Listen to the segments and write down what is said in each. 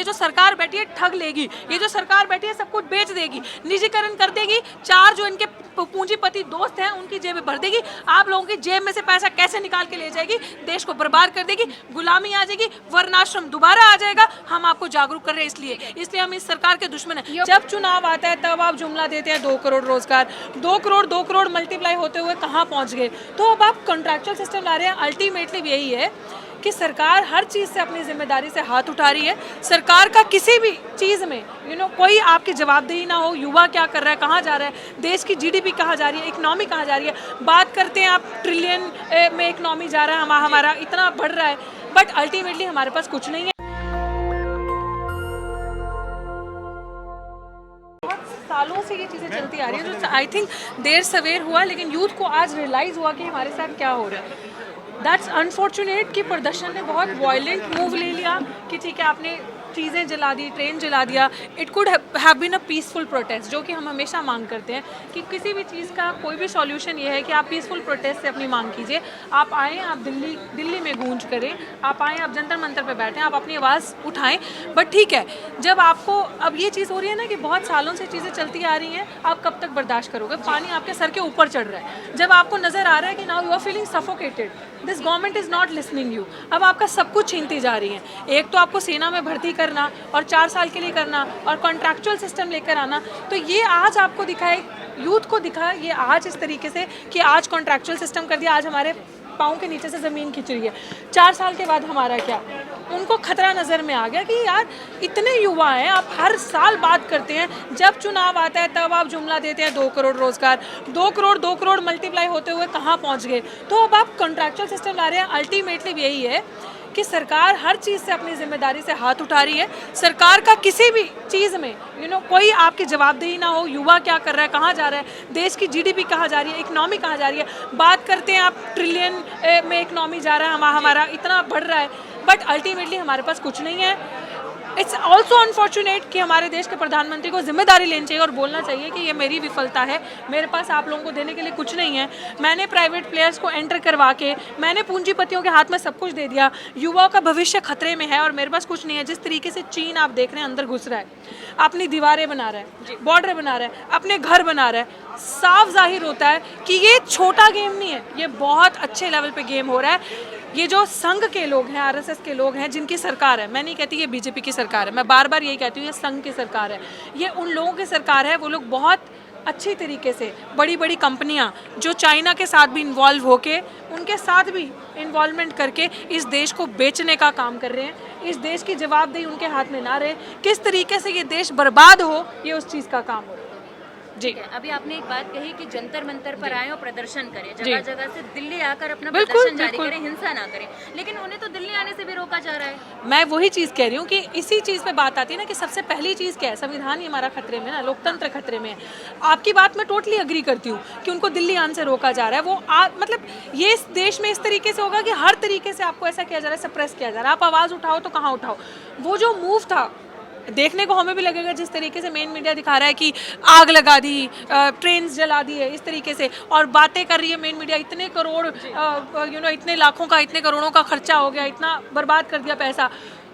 जो सरकार बैठी है ठग लेगी, ये जो सरकार बैठी है सब कुछ बेच देगी, निजीकरण कर देगी, 4 जो इनके पूंजीपति दोस्त हैं उनकी जेबें भर देगी, आप लोगों की जेब में से पैसा कैसे निकाल के ले जाएगी, देश को बर्बाद कर देगी, गुलामी आ जाएगी, वर्णाश्रम दोबारा आ जाएगा। हम आपको जागरूक कर रहे हैं, इसलिए हम इस सरकार के दुश्मन हैं। जब चुनाव आता है तब आप जुमला देते हैं 2 करोड़ रोजगार, 2 करोड़ मल्टीप्लाई होते हुए कहाँ पहुँच गए। तो अब आप कॉन्ट्रैक्चुअल सिस्टम ला रहे हैं। अल्टीमेटली यही है कि सरकार हर चीज़ से अपनी जिम्मेदारी से हाथ उठा रही है। सरकार का किसी भी चीज़ में कोई आपकी जवाबदेही ना हो, युवा क्या कर रहा है, कहाँ जा रहा है, देश की जीडीपी कहाँ जा रही है, इकनॉमी कहाँ जा रही है, बात करते हैं आप ट्रिलियन में इकनॉमी जा रहा है, हमारा इतना बढ़ रहा है, बट अल्टीमेटली हमारे पास कुछ नहीं है। सालों से ये चीज़ें चलती आ रही है, जो आई थिंक देर सवेर हुआ, लेकिन यूथ को आज रियलाइज़ हुआ कि हमारे साथ क्या हो रहा है। दैट्स अनफॉर्चुनेट कि प्रदर्शन ने बहुत वायलेंट मूव ले लिया कि ठीक है आपने चीज़ें जला दी, ट्रेन जला दिया। It could have been a peaceful protest, जो कि हम हमेशा मांग करते हैं कि किसी भी चीज़ का कोई भी सॉल्यूशन ये है कि आप पीसफुल प्रोटेस्ट से अपनी मांग कीजिए। आप आएँ, आप दिल्ली में गूंज करें, आप आएँ, आप जंतर मंतर पे बैठें, आप अपनी आवाज़ उठाएं। बट ठीक है, जब आपको अब ये चीज़ हो रही है ना कि बहुत सालों से चीज़ें चलती आ रही हैं, आप कब तक बर्दाश्त करोगे? पानी आपके सर के ऊपर चढ़ रहा है, जब आपको नज़र आ रहा है कि now you are feeling suffocated, this government is not listening you, अब आपका सब कुछ छीनती जा रही है। एक तो आपको सेना में भर्ती करना और 4 साल के लिए करना और कॉन्ट्रैक्चुअल सिस्टम लेकर आना, तो ये आज आपको दिखाए, यूथ को दिखा ये आज इस तरीके से कि आज कॉन्ट्रैक्चुअल सिस्टम कर दिया, आज हमारे पाँव के नीचे से ज़मीन खिंच रही है। 4 साल के बाद हमारा क्या? उनको खतरा नज़र में आ गया कि यार इतने युवा हैं, आप हर साल बात करते हैं, जब चुनाव आता है तब आप जुमला देते हैं 2 करोड़ रोजगार, 2 करोड़ मल्टीप्लाई होते हुए कहाँ पहुँच गए। तो अब आप कॉन्ट्रैक्चुअल सिस्टम ला रहे हैं। अल्टीमेटली यही है कि सरकार हर चीज़ से अपनी जिम्मेदारी से हाथ उठा रही है। सरकार का किसी भी चीज़ में कोई आपकी जवाबदेही ना हो, युवा क्या कर रहा है, कहाँ जा रहा है, देश की जीडीपी कहाँ जा रही है, इकनॉमी कहाँ जा रही है, बात करते हैं आप ट्रिलियन में इकनॉमी जा रहा है, हमारा इतना बढ़ रहा है, बट अल्टीमेटली हमारे पास कुछ नहीं है। इट्स ऑल्सो अनफॉर्चुनेट कि हमारे देश के प्रधानमंत्री को जिम्मेदारी लेनी चाहिए और बोलना चाहिए कि ये मेरी विफलता है, मेरे पास आप लोगों को देने के लिए कुछ नहीं है, मैंने प्राइवेट प्लेयर्स को एंटर करवा के, मैंने पूंजीपतियों के हाथ में सब कुछ दे दिया, युवाओं का भविष्य खतरे में है और मेरे पास कुछ नहीं है। जिस तरीके से चीन आप देख रहे हैं अंदर घुस रहा है, अपनी दीवारें बना रहा है, बॉर्डर बना रहा है, अपने घर बना रहा है, साफ जाहिर होता है कि ये छोटा गेम नहीं है, ये बहुत अच्छे लेवल पे गेम हो रहा है। ये जो संघ के लोग हैं, आरएसएस के लोग हैं, जिनकी सरकार है, मैं नहीं कहती ये बीजेपी की सरकार है, मैं बार बार यही कहती हूँ ये संघ की सरकार है, ये उन लोगों की सरकार है। वो लोग बहुत अच्छी तरीके से बड़ी बड़ी कंपनियां जो चाइना के साथ भी इन्वॉल्व होके, उनके साथ भी इन्वॉल्वमेंट करके इस देश को बेचने का काम कर रहे हैं। इस देश की जवाबदेही उनके हाथ में ना रहे, किस तरीके से ये देश बर्बाद हो, ये उस चीज़ का काम हो रहा है। जी, अभी आपने एक बात कही कि जंतर मंतर पर आए और प्रदर्शन करें, जगह जगह से दिल्ली आकर अपना प्रदर्शन जारी करें, हिंसा ना करें, लेकिन उन्हें तो दिल्ली आने से भी रोका जा रहा है। मैं वही चीज़ कह रही हूँ कि इसी चीज़ पे बात आती है ना कि सबसे पहली चीज़ क्या है, संविधान ही हमारा खतरे में ना, लोकतंत्र खतरे में है। आपकी बात मैं टोटली अग्री करती हूँ कि उनको दिल्ली आने से रोका जा रहा है। वो मतलब ये इस देश में इस तरीके से होगा कि हर तरीके से आपको ऐसा किया जा रहा है, सप्रेस किया जा रहा है। आप आवाज़ उठाओ तो कहाँ उठाओ। वो जो मूव था देखने को हमें भी लगेगा, जिस तरीके से मेन मीडिया दिखा रहा है कि आग लगा दी, ट्रेन जला दी है, इस तरीके से, और बातें कर रही है मेन मीडिया, इतने करोड़ इतने लाखों का, इतने करोड़ों का खर्चा हो गया, इतना बर्बाद कर दिया पैसा।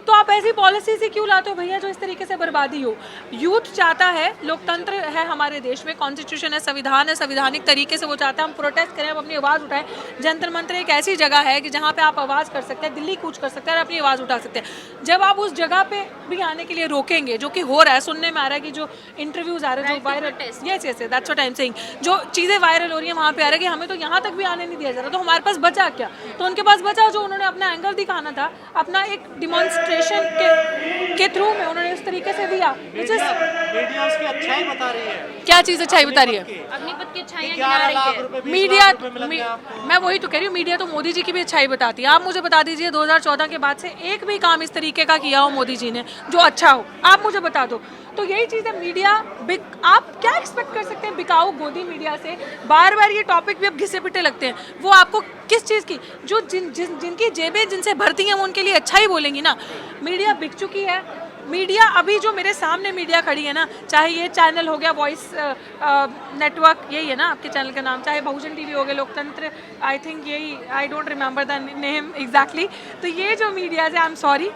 तो आप ऐसी पॉलिसी से क्यों लाते हो भैया जो इस तरीके से बर्बादी हो? यूथ चाहता है, लोकतंत्र है हमारे देश में, कॉन्स्टिट्यूशन है, संविधान है, संविधानिक तरीके से वो चाहता है हम प्रोटेस्ट करें, हम अपनी आवाज़ उठाएं। जंतर मंतर एक ऐसी जगह है कि जहाँ पे आप आवाज़ कर सकते हैं, दिल्ली कूच कर सकते हैं और अपनी आवाज़ उठा सकते हैं। जब आप उस जगह पे भी आने के लिए रोकेंगे, जो कि हो रहा है, सुनने में आ रहा है कि जो इंटरव्यूज़ आ रहे हैं, जो viral, yes that's what I am saying, जो चीज़ें वायरल हो रही है वहाँ पे आ रहा है कि हमें तो यहाँ तक भी आने नहीं दिया जा रहा। तो हमारे पास बचा क्या? तो उनके पास बचा जो उन्होंने अपना एंगल दिखाना था, अपना एक डिमॉन्स्ट्रेशन के थ्रू में उन्होंने इस तरीके से दिया। मीडिया उसकी अच्छाई बता रही है। क्या चीज़ अच्छाई बता रही है? अग्निपथ की अच्छाइयां गिना रही है मीडिया। मैं वही तो कह रही हूँ, मीडिया तो मोदी जी की भी अच्छाई बताती है। आप मुझे बता दीजिए 2014 के बाद से एक भी काम इस तरीके का किया हो मोदी जी ने जो अच्छा हो, आप मुझे बता दो। तो यही चीज़ है, मीडिया आप क्या एक्सपेक्ट कर सकते हैं बिकाऊ गोदी मीडिया से? बार बार ये टॉपिक भी अब घिसे पिटे लगते हैं। वो आपको किस चीज़ की, जो जिनकी जेबें जिनसे भरती हैं वो उनके लिए अच्छा ही बोलेंगी ना। मीडिया बिक चुकी है। मीडिया अभी जो मेरे सामने मीडिया खड़ी है ना, चाहे ये चैनल हो गया वॉइस नेटवर्क, यही है ना आपके चैनल का नाम, चाहे बहुजन टीवी हो गया, लोकतंत्र, आई थिंक यही, I don't remember the name exactly. तो ये जो मीडिया है, आई एम सॉरी,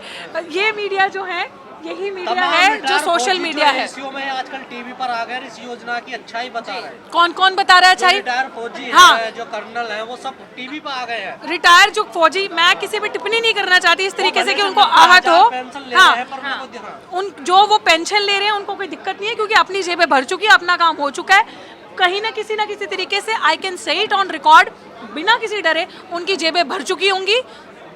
ये मीडिया जो है यही मीडिया है जो सोशल मीडिया है। इसी में आजकल टीवी पर आ गए, इस योजना की अच्छाई बता रहे हैं। कौन कौन बता रहा है अच्छाई? रिटायर फौजी हाँ। है, जो कर्नल है, वो सब टीवी पर आ गए हैं। रिटायर जो फौजी, मैं किसी पे टिप्पणी नहीं करना चाहती इस तरीके से कि उनको आहत हो। हाँ, उन जो वो पेंशन ले रहे हैं उनको कोई दिक्कत नहीं है, क्योंकि अपनी जेबें भर चुकी है, अपना काम हो चुका है। कहीं ना किसी तरीके से I can say it on record, बिना किसी डरे उनकी जेबें भर चुकी होंगी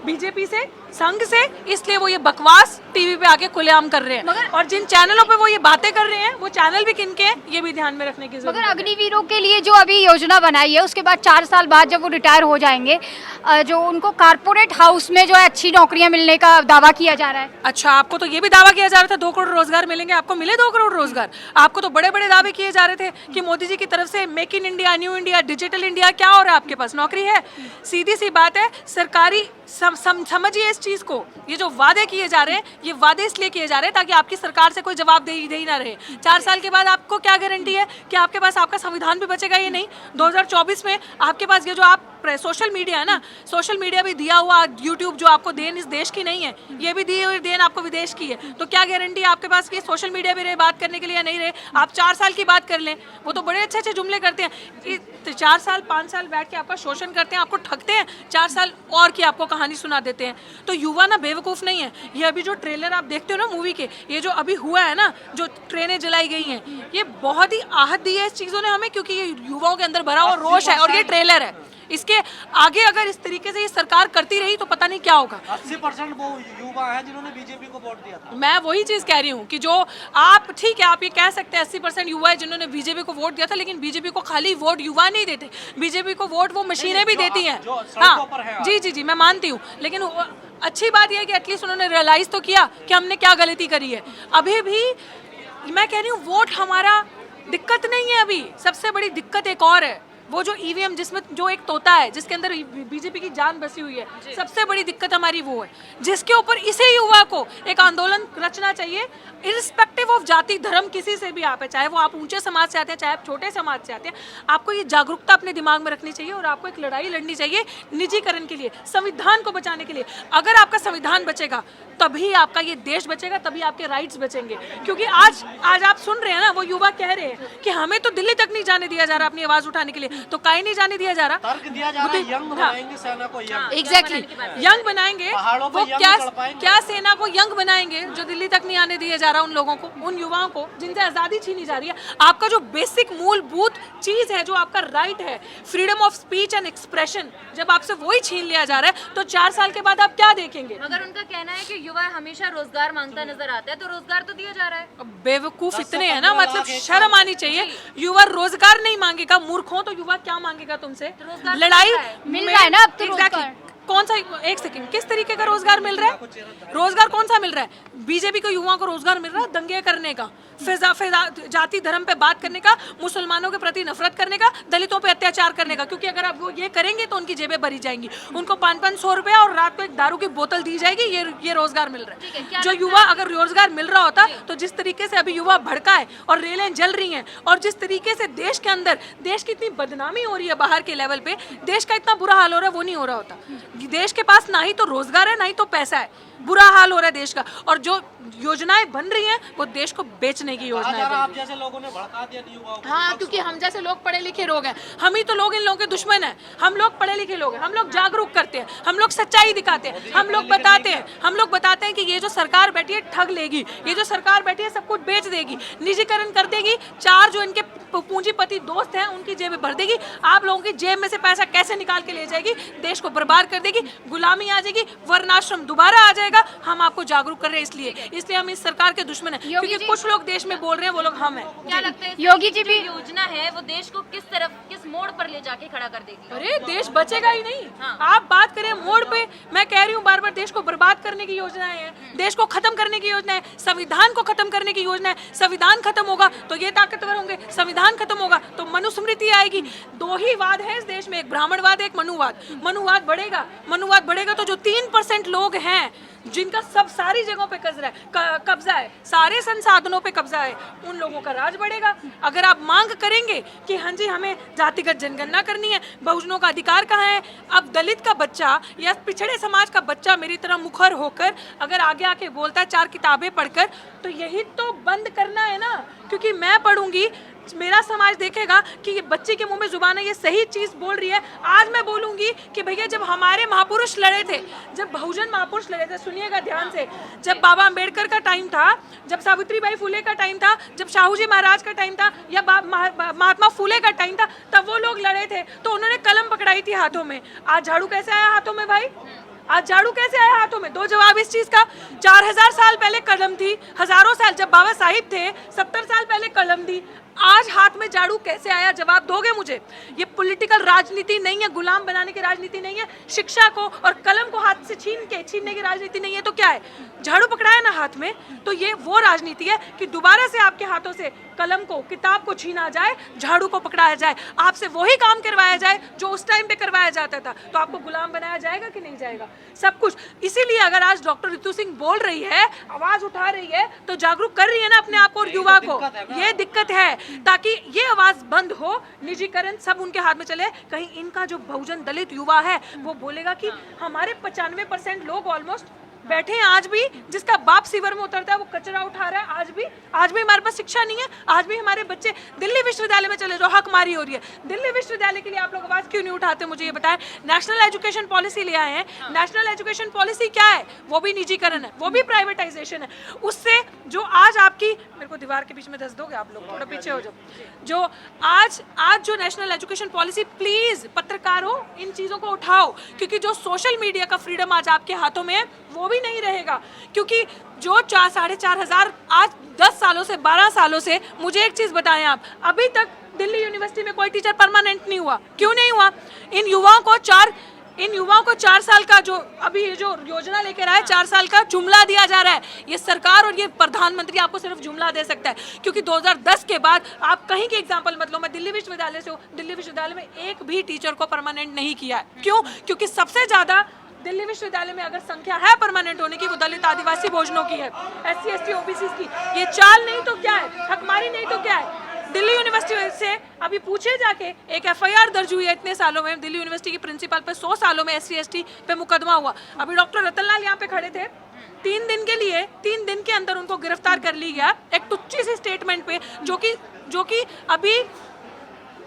बीजेपी से, संघ से, इसलिए वो ये बकवास टीवी पे आके खुलेआम कर रहे हैं। और जिन चैनलों पे वो ये बातें कर रहे हैं वो चैनल भी किनके हैं ये भी ध्यान में रखने की जरूरत है। मगर अग्निवीरों के लिए जो अभी योजना बनाई है उसके बाद 4 साल बाद जब वो रिटायर हो जाएंगे, जो उनको कारपोरेट हाउस में जो है अच्छी नौकरियां मिलने का दावा किया जा रहा है। अच्छा, आपको तो ये भी दावा किया जा रहा था 2 करोड़ रोजगार मिलेंगे, आपको मिले 2 करोड़ रोजगार? आपको तो बड़े बड़े दावे किए जा रहे थे कि मोदी जी की तरफ से make in India, new India, digital India. क्या हो रहा है आपके पास? नौकरी है? सीधी सी बात है, सरकारी समझिए इस चीज को, ये जो वादे किए जा रहे हैं ये वादे इसलिए किए जा रहे हैं ताकि आपकी सरकार से कोई जवाब दे ही ना रहे। 4 साल के बाद आपको क्या गारंटी है कि आपके पास आपका संविधान भी बचेगा? ये नहीं। 2024 में आपके पास ये जो आप सोशल मीडिया है ना, सोशल मीडिया भी दिया हुआ यूट्यूब जो आपको देन इस देश की नहीं है, ये भी दी हुई देन आपको विदेश की है। तो क्या गारंटी है आपके पास कि सोशल मीडिया भी रहे बात करने के लिए या नहीं रहे? आप 4 साल की बात कर लें, वो तो बड़े अच्छे अच्छे जुमले करते हैं। 4 साल 5 साल बैठ के आपका शोषण करते हैं, आपको ठगते हैं, 4 साल और की आपको कहानी सुना देते हैं। तो युवा ना बेवकूफ़ नहीं है। ये अभी जो ट्रेलर आप देखते हो ना मूवी के, ये जो अभी हुआ है ना, जो ट्रेनें जलाई गई हैं, ये बहुत ही आहत दी है इस चीज़ों ने हमें, क्योंकि ये युवाओं के अंदर भरा हुआ रोष है और ये ट्रेलर है। इसके आगे अगर इस तरीके से ये सरकार करती रही तो पता नहीं क्या होगा। 80% वो युवा हैं जिन्होंने बीजेपी को वोट दिया था। मैं वही चीज कह रही हूँ कि जो आप, ठीक है आप ये कह सकते हैं 80% युवा है जिन्होंने बीजेपी को वोट दिया था, लेकिन बीजेपी को खाली वोट युवा नहीं देते, बीजेपी को वोट वो मशीनें भी देती हैं। हाँ जी, मैं मानती हूँ, लेकिन अच्छी बात यह है कि एटलीस्ट उन्होंने रियलाइज तो किया कि हमने क्या गलती करी है। अभी भी मैं कह रही हूँ वोट हमारा दिक्कत नहीं है। अभी सबसे बड़ी दिक्कत एक और है, वो जो ईवीएम जिसमें जो एक तोता है जिसके अंदर बीजेपी की जान बसी हुई है, सबसे बड़ी दिक्कत हमारी वो है, जिसके ऊपर इसे युवा को एक आंदोलन रचना चाहिए, इरिस्पेक्टिव ऑफ जाति धर्म, किसी से भी आप है, चाहे वो आप ऊंचे समाज से आते हैं चाहे आप छोटे समाज से आते हैं, आपको ये जागरूकता अपने दिमाग में रखनी चाहिए और आपको एक लड़ाई लड़नी चाहिए निजीकरण के लिए, संविधान को बचाने के लिए। अगर आपका संविधान बचेगा तभी आपका ये देश बचेगा, तभी आपके राइट्स बचेंगे। क्योंकि आज आप सुन रहे हैं ना, वो युवा कह रहे हैं कि हमें तो दिल्ली तक नहीं जाने दिया जा रहा अपनी आवाज उठाने के लिए, तो काहे नहीं जाने दिया जा रहा? तर्क दिया जा रहा है यंग बनाएंगे सेना को, यंग एग्जैक्टली यंग बनाएंगे। वो क्या सेना को यंग बनाएंगे जो दिल्ली तक नहीं आने दिया जा रहा उन लोगों को, उन युवाओं को जिनसे आज़ादी छीनी जा रही है। आपका जो बेसिक मूलभूत चीज़ है, जो आपका राइट है, freedom of speech and expression, जब आपसे वही छीन लिया जा रहा है तो 4 साल के बाद आप क्या देखेंगे? मगर उनका कहना है कि युवा हमेशा रोजगार मांगता नजर आता है, तो रोजगार तो दिया जा रहा है। बेवकूफ इतने हैं ना, मतलब शर्म आनी चाहिए। युवा रोजगार नहीं मांगेगा, मूर्ख हो तो युवा क्या मांगेगा तुमसे? लड़ाई मिल रहा है ना अब तो रोजगार। कौन सा, एक सेकंड, किस तरीके का रोजगार मिल रहा है? रोजगार कौन सा मिल रहा है? बीजेपी को युवाओं को रोजगार मिल रहा है दंगे करने का, जाति धर्म पे बात करने का, मुसलमानों के प्रति नफरत करने का, दलितों पे अत्याचार करने का, क्योंकि अगर आप वो ये करेंगे तो उनकी जेबें भरी जाएंगी, उनको 500-500 रुपया और रात को एक दारू की बोतल दी जाएगी। ये रोजगार मिल रहा है। जो युवा, अगर रोजगार मिल रहा होता तो जिस तरीके से अभी युवा भड़का है और रेलें जल रही हैं और जिस तरीके से देश के अंदर देश की इतनी बदनामी हो रही है, बाहर के लेवल पे देश का इतना बुरा हाल हो रहा है, वो नहीं हो रहा होता। देश के पास ना ही तो रोजगार है ना ही तो पैसा है, बुरा हाल हो रहा है देश का। और जो योजनाएं बन रही हैं वो देश को बेचने की योजनाएं बन रही हैं। आप जैसे लोगों ने भड़का दिया युवाओं को। हाँ, क्योंकि हम जैसे लोग पढ़े लिखे लोग हैं, हम ही तो लोग इन लोगों के दुश्मन हैं। हम लोग पढ़े लिखे लोग हैं, हम लोग जागरूक करते हैं, हम लोग सच्चाई दिखाते हैं, हम लोग बताते हैं कि ये जो सरकार बैठी है ठग लेगी, ये जो सरकार बैठी है सब कुछ बेच देगी, निजीकरण कर देगी, 4 जो इनके पूंजीपति दोस्त हैं उनकी जेबें भर देगी, आप लोगों की जेब में से पैसा कैसे निकाल के ले जाएगी, देश को बर्बाद कर देगी, गुलामी आ जाएगी, वर्णाश्रम दोबारा आ जाएगा। हम आपको जागरूक कर रहे हैं, इसलिए हम इस सरकार के दुश्मन हैं, क्योंकि कुछ लोग देश में बोल रहे हैं वो लोग हम हैं। क्या लगता है योगी जी भी योजना है वो देश को किस तरफ, किस मोड़ पर ले जाके खड़ा कर देगी? अरे देश बचेगा ही नहीं। हाँ। आप बात करें मोड़ पे, मैं कह रही हूँ बार बार, देश को बर्बाद करने की योजनाएं हैं, देश को खत्म करने की योजना है, संविधान को खत्म करने की योजना है। संविधान खत्म होगा तो ये ताकतवर होंगे, संविधान खत्म होगा तो मनुस्मृति आएगी। 2 ही वाद है इस देश में, एक ब्राह्मणवाद एक मनुवाद। मनुवाद बढ़ेगा मनुवाद बढ़ेगा तो जो 3% लोग हैं जिनका सब सारी जगहों पे कब्जा है, सारे संसाधनों पे कब्जा है, उन लोगों का राज बढ़ेगा। अगर आप मांग करेंगे कि हाँ जी हमें जातिगत जनगणना करनी है, बहुजनों का अधिकार कहाँ है, अब दलित का बच्चा या पिछड़े समाज का बच्चा मेरी तरह मुखर होकर अगर आगे आके बोलता है 4 किताबें पढ़कर, तो यही तो बंद करना है ना। क्योंकि मैं पढ़ूंगी, मेरा समाज देखेगा कि ये बच्चे के मुंह में जुबान है, ये सही चीज बोल रही है। आज मैं बोलूंगी कि भैया जब हमारे महापुरुष लड़े थे, जब बहुजन महापुरुष लड़े थे, सुनिएगा ध्यान से, जब बाबा अंबेडकर का टाइम था, जब सावित्रीबाई फुले का टाइम था, जब शाहू जी महाराज का टाइम था, या महात्मा फुले का टाइम था, तब वो लोग लड़े थे तो उन्होंने कलम पकड़ाई थी हाथों में। आज झाड़ू कैसे आया हाथों में भाई? आज झाड़ू कैसे आया हाथों में? दो जवाब इस चीज का। 4000 साल पहले कलम थी, हजारों साल, जब बाबा साहिब थे 70 साल पहले कलम थी, आज हाथ में झाड़ू कैसे आया? जवाब दोगे मुझे? ये पॉलिटिकल राजनीति नहीं है, गुलाम बनाने की राजनीति नहीं है, शिक्षा को और कलम को हाथ से छीनने की राजनीति नहीं है। तो क्या है? झाड़ू पकड़ाया ना हाथ में, तो ये वो राजनीति है कि दोबारा से आपके हाथों से कलम को, किताब को छीना जाए, झाड़ू को पकड़ाया जाए, आपसे वही काम करवाया जाए जो उस टाइम पे करवाया जाता था। तो आपको गुलाम बनाया जाएगा कि नहीं जाएगा? सब कुछ। इसीलिए अगर आज डॉक्टर रितु सिंह बोल रही है, आवाज उठा रही है, तो जागरूक कर रही है ना अपने आप को और युवा को। ये दिक्कत है, ताकि ये आवाज बंद हो, निजीकरण सब उनके हाथ में चले। कहीं इनका जो बहुजन दलित युवा है वो बोलेगा कि हमारे 95% लोग ऑलमोस्ट बैठे हैं आज भी, जिसका बाप सीवर में उतरता है वो कचरा उठा रहा है। आज भी हमारे पास शिक्षा नहीं है, आज भी हमारे बच्चे दिल्ली विश्वविद्यालय में चले जाओ, हकमारी हो रही है। दिल्ली विश्वविद्यालय के लिए आप लोग आवाज क्यों नहीं उठाते? मुझे ये बताएं। नेशनल एजुकेशन पॉलिसी ले आए हैं, नेशनल एजुकेशन पॉलिसी क्या है? वो भी निजीकरण है, वो भी प्राइवेटाइजेशन है। उससे जो आज आपकी, मेरे को दीवार के बीच में धस दोगे आप लोग, थोड़ा पीछे हो जाओ। जो आज जो नेशनल एजुकेशन पॉलिसी, प्लीज पत्रकारों इन चीजों को उठाओ, क्योंकि जो सोशल मीडिया का फ्रीडम आज आपके हाथों में है वो भी नहीं रहेगा। क्योंकि जो 4,500 आज 10 सालों से 12 सालों से, मुझे एक चीज बताएं आप, अभी तक दिल्ली यूनिवर्सिटी में कोई टीचर परमानेंट नहीं हुआ। क्यों नहीं हुआ? इन युवाओं को 4 साल का जो अभी जो योजना लेकर आए, 4 साल का जुमला दिया जा रहा है। ये सरकार और ये प्रधानमंत्री आपको सिर्फ जुमला दे सकता है, क्योंकि 2010 के बाद आप कहीं के एग्जांपल मत लो। मैं दिल्ली विश्वविद्यालय से हूँ, दिल्ली विश्वविद्यालय में एक भी टीचर को परमानेंट नहीं किया है। क्यों? क्योंकि सबसे ज्यादा दिल्ली विश्वविद्यालय में अगर संख्या है परमानेंट होने की, वो दलित आदिवासी बहुजनों की है, SC ST OBC की। ये चाल नहीं तो क्या है? हकमारी नहीं तो क्या है? दिल्ली यूनिवर्सिटी से अभी पूछे जाके, एक FIR दर्ज हुई है इतने सालों में, दिल्ली यूनिवर्सिटी की प्रिंसिपल पे 100 सालों में SC ST पे मुकदमा हुआ। अभी डॉक्टर रतनलाल यहाँ पे खड़े थे, 3 दिन के लिए, 3 दिन के अंदर उनको गिरफ्तार कर ली गया एक टुच्ची सी स्टेटमेंट पे, जो कि अभी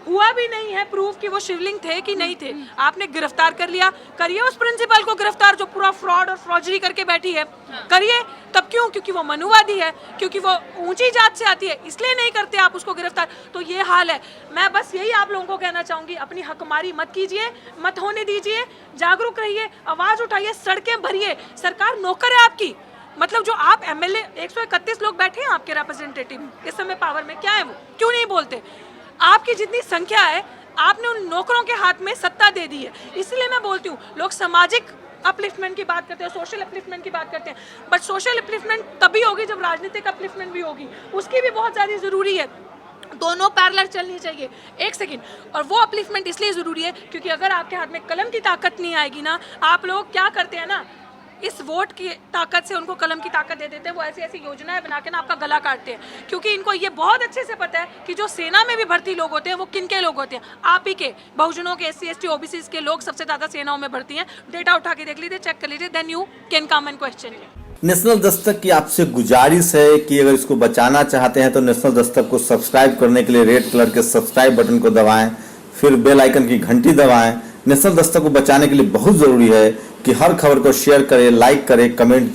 हुआ भी नहीं है प्रूफ कि वो शिवलिंग थे कि नहीं थे। आपने गिरफ्तार कर लिया, करिए उस प्रिंसिपल को गिरफ्तार जो पूरा फ्रॉड और फ्रॉडरी करके बैठी है, करिए। तब क्यों? क्योंकि वो मनुवादी है, क्योंकि वो ऊंची जात से आती है, इसलिए नहीं करते आप उसको गिरफ्तार। तो ये हाल है। मैं बस यही आप लोगों को कहना चाहूंगी, अपनी हकमारी मत कीजिए, मत होने दीजिए, जागरूक रहिए, आवाज उठाइए, सड़कें भरिए। सरकार नौकर है आपकी। मतलब जो आप MLA 131 लोग बैठे हैं आपके रिप्रेजेंटेटिव इस समय पावर में, क्या है वो? क्यों नहीं बोलते? आपकी जितनी संख्या है, आपने उन नौकरों के हाथ में सत्ता दे दी है। इसलिए मैं बोलती हूँ, लोग सामाजिक अपलिफ्टमेंट की बात करते हैं, सोशल अपलिफ्टमेंट की बात करते हैं, बट सोशल अपलिफ्टमेंट तभी होगी जब राजनीतिक अपलिफ्टमेंट भी होगी। उसकी भी बहुत ज़्यादा ज़रूरी है, दोनों पैरेलल चलनी चाहिए। एक सेकंड। और वो अपलिफ्टमेंट इसलिए ज़रूरी है क्योंकि अगर आपके हाथ में कलम की ताकत नहीं आएगी ना, आप लोग क्या करते हैं ना, इस वोट की ताकत से उनको कलम की ताकत दे देते हैं। वो ऐसी ऐसी योजनाएं बना के ना आपका गला काटते हैं, क्योंकि इनको ये बहुत अच्छे से पता है कि जो सेना में भी भर्ती लोग होते हैं वो किन के लोग होते हैं। आप ही के बहुजनों के, SC ST OBC के लोग सबसे ज़्यादा सेनाओं में भर्ती हैं। डेटा उठा के देख लीजिए, चेक कर लीजिए, then you can come and question. National Dastak की आपसे गुजारिश है कि अगर इसको बचाना चाहते हैं तो नेशनल दस्तक को सब्सक्राइब करने के लिए रेड कलर के सब्सक्राइब बटन को दबाएं, फिर बेल आइकन की घंटी दबाएं। नेशनल दस्तक को बचाने के लिए बहुत जरूरी है कि हर खबर को शेयर करें, लाइक करें, कमेंट